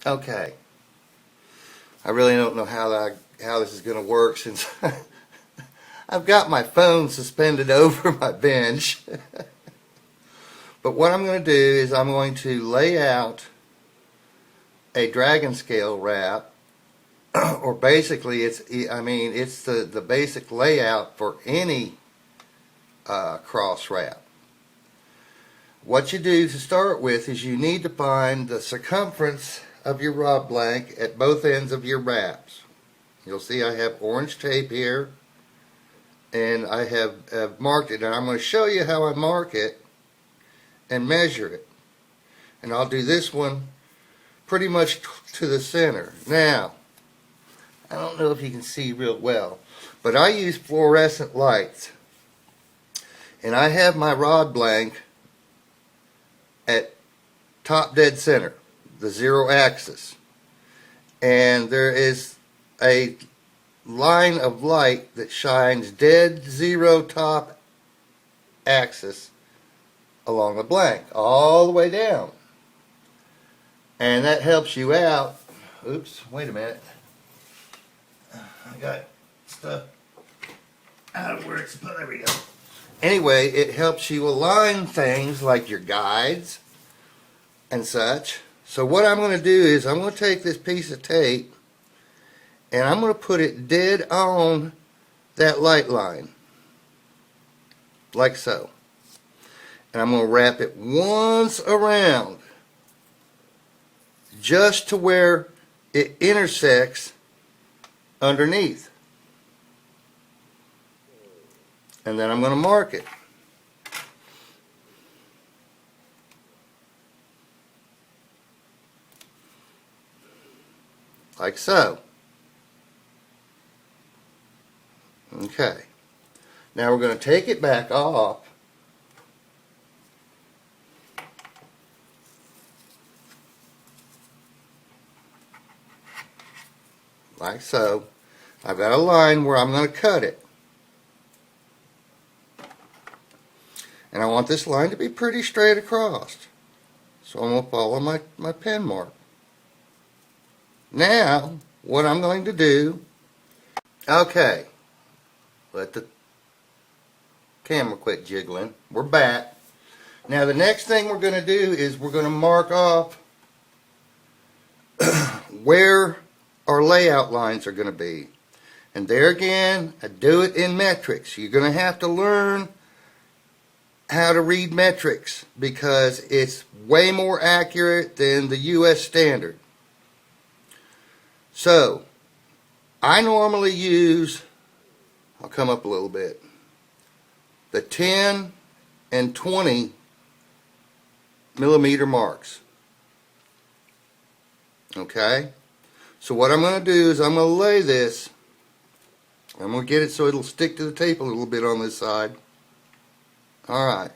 Okay. I really don't know how this is going to work since I've got my phone suspended over my bench. But what I'm going to do is I'm going to lay out a Dragonscale wrap, or basically it's the basic layout for any cross wrap. What you do to start with is you need to find the circumference of your rod blank at both ends of your wraps. You'll see I have orange tape here, and I have marked it, and I'm going to show you how I mark it and measure it. And I'll do this one pretty much to the center. Now, I don't know if you can see real well, but I use fluorescent lights, and I have my rod blank at top dead center, the 0 axis, and there is a line of light that shines dead 0 top axis along the blank all the way down, and that helps you out. Oops, wait a minute, I got stuff out of where it's put. There we go. Anyway, it helps you align things like your guides and such. So what I'm going to do is I'm going to take this piece of tape and I'm going to put it dead on that light line, like so. And I'm going to wrap it once around, just to where it intersects underneath. And then I'm going to mark it. Like so. Okay. Now we're going to take it back off. Like so. I've got a line where I'm going to cut it. And I want this line to be pretty straight across. So I'm going to follow my pen mark. Now, what I'm going to do, okay, let the camera quit jiggling. We're back. Now the next thing we're going to do is we're going to mark off where our layout lines are going to be. And there again, I do it in metrics. You're going to have to learn how to read metrics because it's way more accurate than the US standard. So, I normally use, I'll come up a little bit, the 10 and 20 millimeter marks. Okay? So what I'm going to do is I'm going to lay this, I'm going to get it so it'll stick to the tape a little bit on this side. Alright,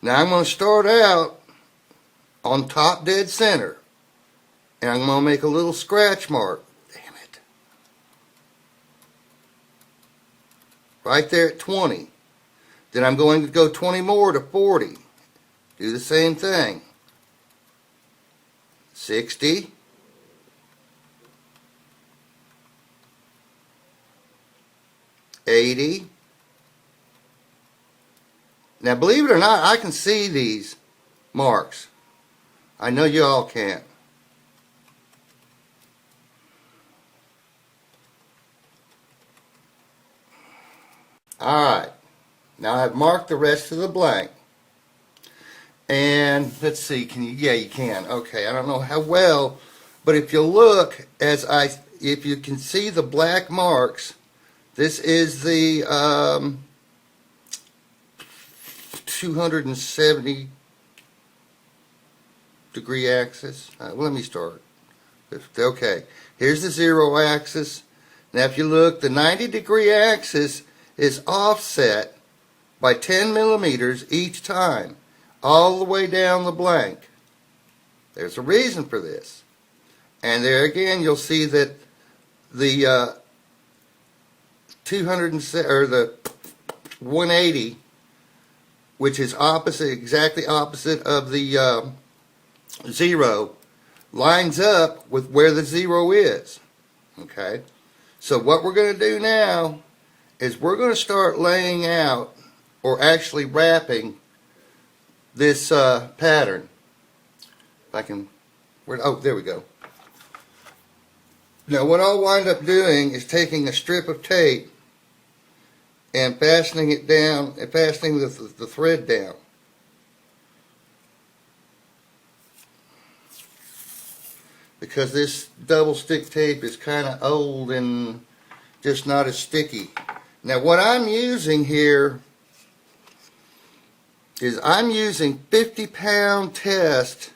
now I'm going to start out on top dead center, and I'm going to make a little scratch mark. Damn it. Right there at 20. Then I'm going to go 20 more to 40. Do the same thing. 60. 80. Now, believe it or not, I can see these marks. I know you all can't. Alright. Now I've marked the rest of the blank. And let's see, can you, yeah, you can. Okay, I don't know how well, but if you look, if you can see the black marks, this is the 270 degree axis. Let me start. Okay, here's the 0 axis. Now if you look, the 90 degree axis is offset by 10 millimeters each time, all the way down the blank. There's a reason for this. And there again, you'll see that the 180, which is opposite, exactly opposite of the 0, lines up with where the 0 is. Okay? So what we're going to do now is we're going to start laying out, or actually wrapping, this pattern. If I can, oh, there we go. Now what I'll wind up doing is taking a strip of tape and fastening it down, and fastening the thread down. Because this double stick tape is kind of old and just not as sticky. Now what I'm using here is I'm using 50-pound test